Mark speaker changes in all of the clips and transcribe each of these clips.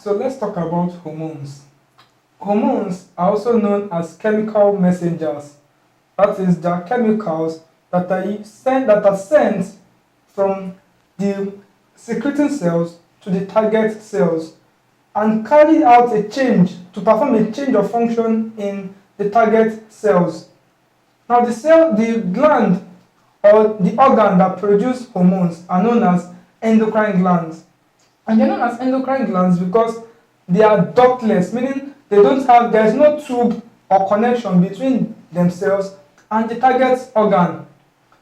Speaker 1: So let's talk about hormones. Hormones are also known as chemical messengers. That is, they are chemicals that are sent from the secreting cells to the target cells and carry out a change to perform a change of function in the target cells. Now the gland or the organ that produce hormones are known as endocrine glands. And they're known as endocrine glands because they are ductless, meaning there is no tube or connection between themselves and the target organ.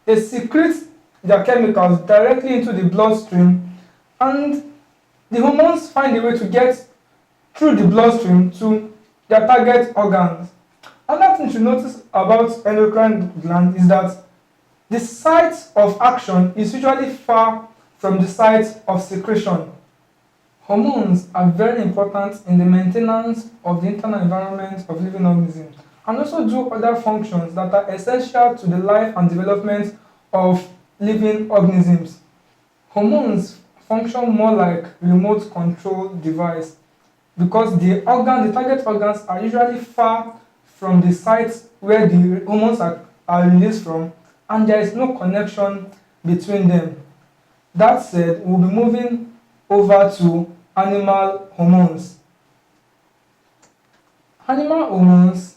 Speaker 1: They secrete their chemicals directly into the bloodstream, and the hormones find a way to get through the bloodstream to their target organs. Another thing to notice about endocrine gland is that the site of action is usually far from the site of secretion. Hormones are very important in the maintenance of the internal environment of living organisms and also do other functions that are essential to the life and development of living organisms. Hormones function more like remote control device because the target organs are usually far from the sites where the hormones are released from, and there is no connection between them. That said, we'll be moving over to animal hormones. Animal hormones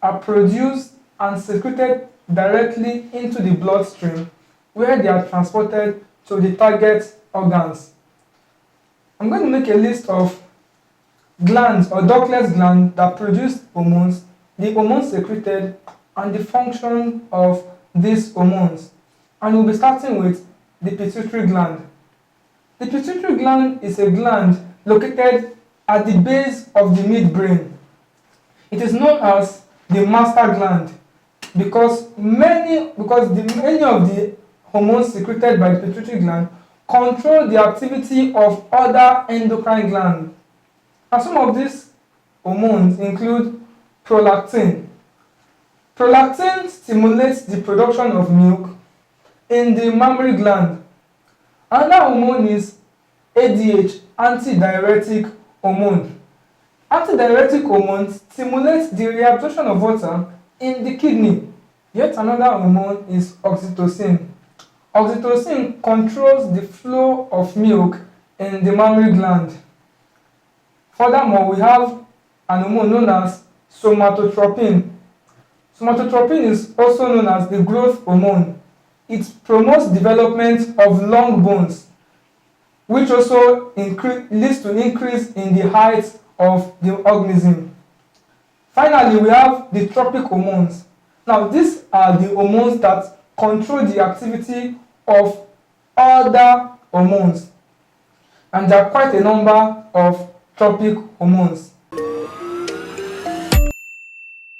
Speaker 1: are produced and secreted directly into the bloodstream where they are transported to the target organs. I'm going to make a list of glands or ductless glands that produce hormones, the hormones secreted, and the function of these hormones. And we'll be starting with the pituitary gland. The pituitary gland is a gland located at the base of the midbrain. It is known as the master gland because many of the hormones secreted by the pituitary gland control the activity of other endocrine glands. And some of these hormones include prolactin. Prolactin stimulates the production of milk in the mammary gland. Another hormone is ADH, antidiuretic hormone. Antidiuretic hormone stimulates the reabsorption of water in the kidney. Yet another hormone is oxytocin. Oxytocin controls the flow of milk in the mammary gland. Furthermore, we have an hormone known as somatotropin. Somatotropin is also known as the growth hormone. It promotes development of long bones, which also leads to increase in the height of the organism. Finally, we have the tropic hormones. Now, these are the hormones that control the activity of other hormones, and there are quite a number of tropic hormones.